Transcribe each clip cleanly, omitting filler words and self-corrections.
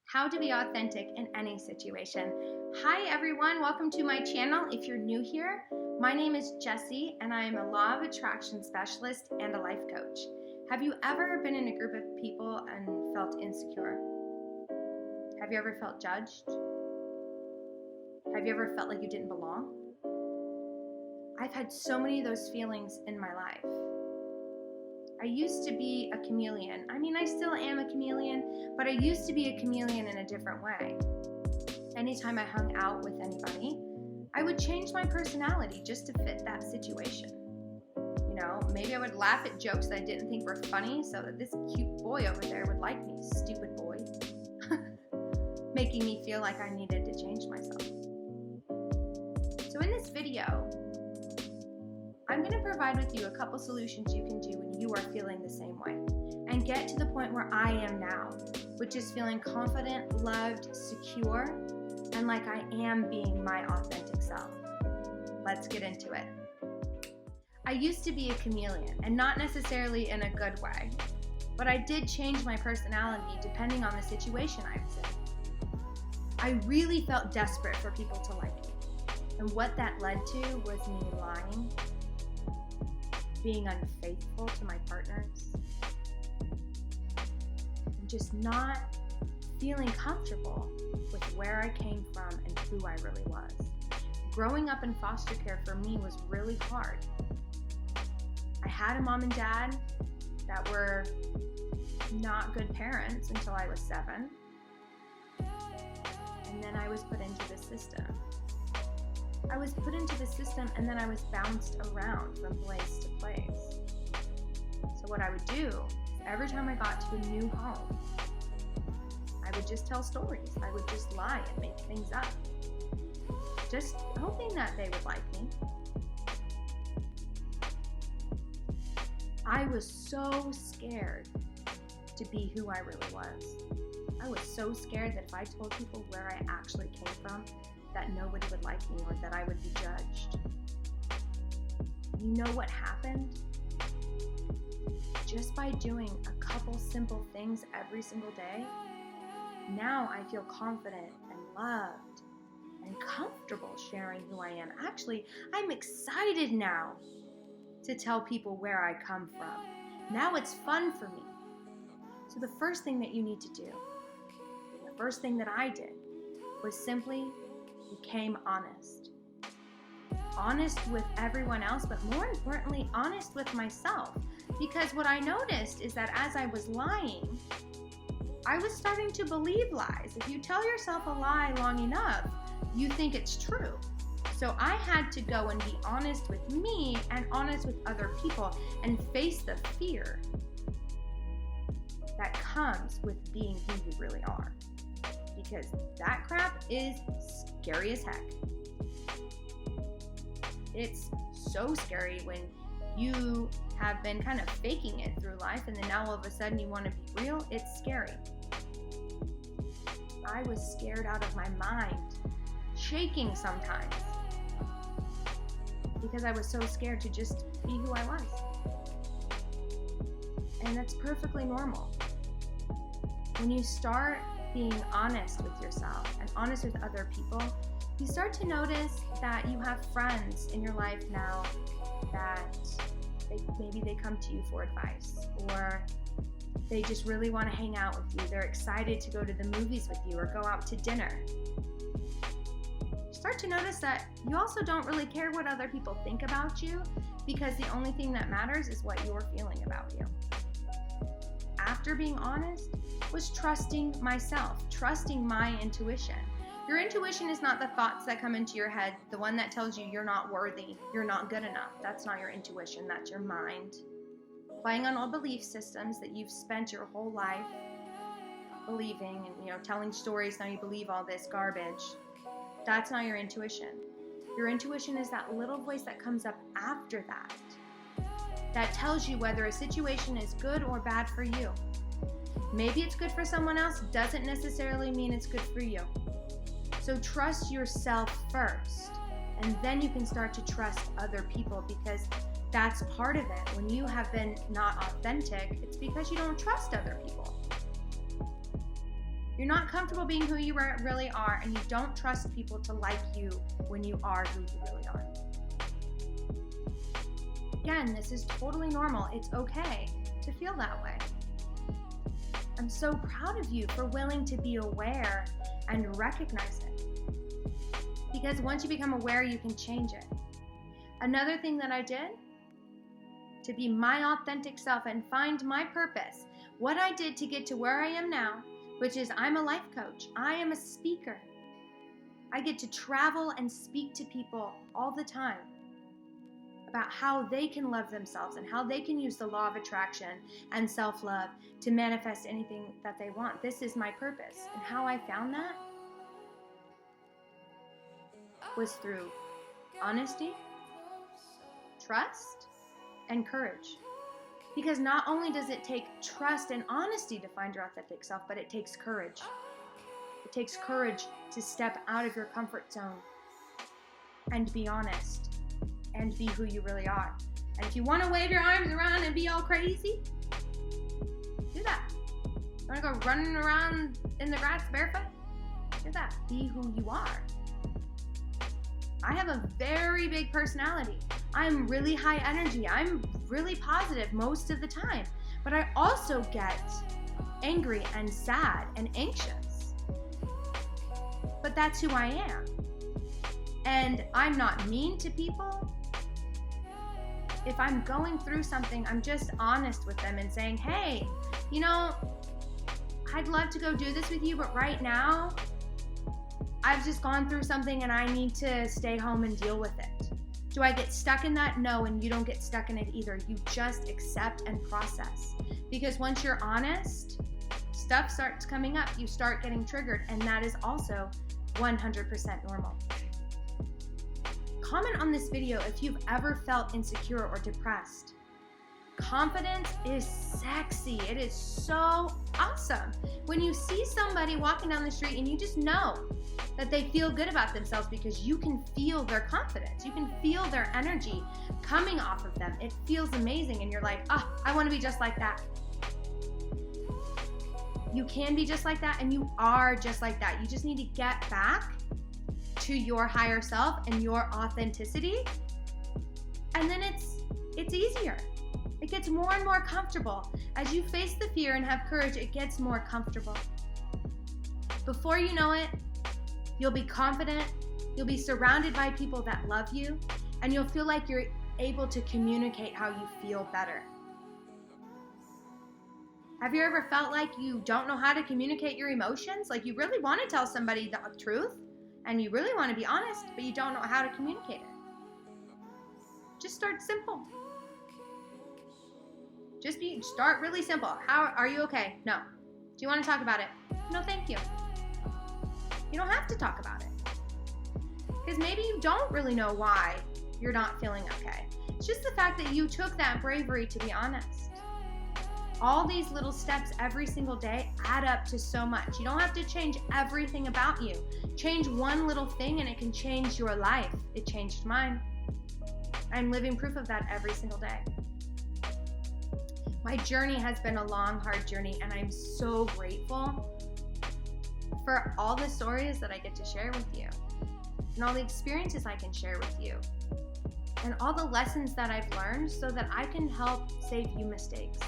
How to be authentic in any situation. Hi everyone, welcome to my channel. If you're new here, my name is Jessie and I am a law of attraction specialist and a life coach. Have you ever been in a group of people and felt insecure? Have you ever felt judged? Have you ever felt like you didn't belong? I've had so many of those feelings in my life. I used to be a chameleon. I mean, I still am a chameleon, but I used to be a chameleon in a different way. Anytime I hung out with anybody, I would change my personality just to fit that situation. You know, maybe I would laugh at jokes that I didn't think were funny so that this cute boy over there would like me, stupid boy. Making me feel like I needed to change myself. So in this video, I'm going to provide with you a couple solutions you can do when you are feeling the same way and get to the point where I am now, which is feeling confident, loved, secure, and like I am being my authentic self. Let's get into it. I used to be a chameleon, and not necessarily in a good way, but I did change my personality depending on the situation I was in. I really felt desperate for people to like me, and what that led to was me lying, being unfaithful to my partners, and just not feeling comfortable with where I came from and who I really was. Growing up in foster care for me was really hard. I had a mom and dad that were not good parents until I was 7, and then I was put into the system. I was put into the system and then I was bounced around from place to place. So what I would do, every time I got to a new home, I would just tell stories. I would just lie and make things up, just hoping that they would like me. I was so scared to be who I really was. I was so scared that if I told people where I actually came from, that nobody would like me or that I would be judged. You know what happened? Just by doing a couple simple things every single day, now I feel confident and loved and comfortable sharing who I am. Actually, I'm excited now to tell people where I come from. Now it's fun for me. So the first thing that you need to do, the first thing that I did, was simply became honest. Honest with everyone else, but more importantly, honest with myself. Because what I noticed is that as I was lying, I was starting to believe lies. If you tell yourself a lie long enough, you think it's true. So I had to go and be honest with me and honest with other people and face the fear that comes with being who you really are. Because that crap is scary as heck. It's so scary when you have been kind of faking it through life and then now all of a sudden you want to be real. It's scary. I was scared out of my mind, shaking sometimes, because I was so scared to just be who I was. And that's perfectly normal. When you start being honest with yourself and honest with other people, you start to notice that you have friends in your life now that maybe they come to you for advice, or they just really want to hang out with you. They're excited to go to the movies with you or go out to dinner. You start to notice that you also don't really care what other people think about you, because the only thing that matters is what you're feeling about you. After being honest was trusting myself, trusting my intuition. Your intuition is not the thoughts that come into your head, the one that tells you you're not worthy, you're not good enough. That's not your intuition, that's your mind. Playing on all belief systems that you've spent your whole life believing and telling stories, now you believe all this garbage. That's not your intuition. Your intuition is that little voice that comes up after that tells you whether a situation is good or bad for you. Maybe it's good for someone else, doesn't necessarily mean it's good for you. So trust yourself first, and then you can start to trust other people, because that's part of it. When you have been not authentic, it's because you don't trust other people. You're not comfortable being who you really are, and you don't trust people to like you when you are who you really are. Again, this is totally normal. It's okay to feel that way. I'm so proud of you for willing to be aware and recognize it. Because once you become aware, you can change it. Another thing that I did to be my authentic self and find my purpose, what I did to get to where I am now, which is I'm a life coach. I am a speaker. I get to travel and speak to people all the time about how they can love themselves and how they can use the law of attraction and self-love to manifest anything that they want. This is my purpose. And how I found that was through honesty, trust, and courage. Because not only does it take trust and honesty to find your authentic self, but it takes courage. It takes courage to step out of your comfort zone and be honest and be who you really are. And if you want to wave your arms around and be all crazy, do that. You want to go running around in the grass barefoot? Do that. Be who you are. I have a very big personality. I'm really high energy. I'm really positive most of the time. But I also get angry and sad and anxious. But that's who I am. And I'm not mean to people. If I'm going through something, I'm just honest with them and saying, hey, you know, I'd love to go do this with you, but right now, I've just gone through something and I need to stay home and deal with it. Do I get stuck in that? No, and you don't get stuck in it either. You just accept and process. Because once you're honest, stuff starts coming up. You start getting triggered, and that is also 100% normal. Comment on this video if you've ever felt insecure or depressed. Confidence is sexy. It is so awesome. When you see somebody walking down the street and you just know that they feel good about themselves because you can feel their confidence. You can feel their energy coming off of them. It feels amazing, and you're like, oh, I want to be just like that. You can be just like that, and you are just like that. You just need to get back to your higher self and your authenticity, and then it's easier. It gets more and more comfortable. As you face the fear and have courage, it gets more comfortable. Before you know it, you'll be confident, you'll be surrounded by people that love you, and you'll feel like you're able to communicate how you feel better. Have you ever felt like you don't know how to communicate your emotions? Like you really want to tell somebody the truth, and you really want to be honest, but you don't know how to communicate it? Just start simple. Start really simple. How are you okay? No. Do you want to talk about it? No, thank you. You don't have to talk about it. Because maybe you don't really know why you're not feeling okay. It's just the fact that you took that bravery to be honest. All these little steps every single day add up to so much. You don't have to change everything about you. Change one little thing and it can change your life. It changed mine. I'm living proof of that every single day. My journey has been a long, hard journey, and I'm so grateful for all the stories that I get to share with you, and all the experiences I can share with you, and all the lessons that I've learned so that I can help save you mistakes.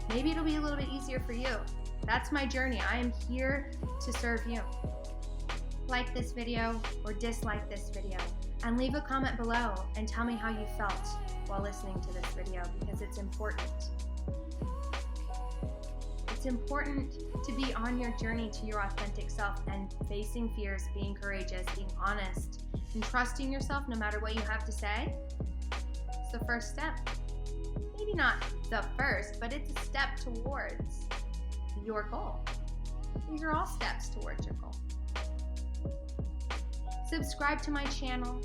Maybe it'll be a little bit easier for you. That's my journey. I am here to serve you. Like this video or dislike this video, and leave a comment below and tell me how you felt while listening to this video, because it's important. It's important to be on your journey to your authentic self and facing fears, being courageous, being honest, and trusting yourself no matter what you have to say. It's the first step. Maybe not the first, but it's a step towards your goal. These are all steps towards your goal. Subscribe to my channel,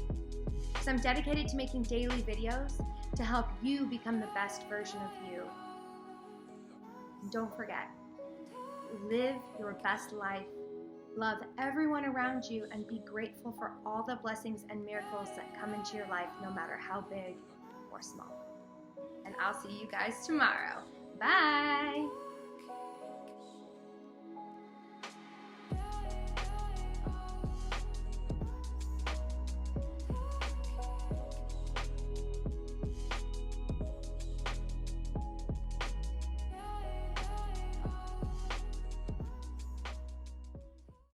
because I'm dedicated to making daily videos to help you become the best version of you. And don't forget, live your best life, love everyone around you, and be grateful for all the blessings and miracles that come into your life, no matter how big or small. And I'll see you guys tomorrow. Bye!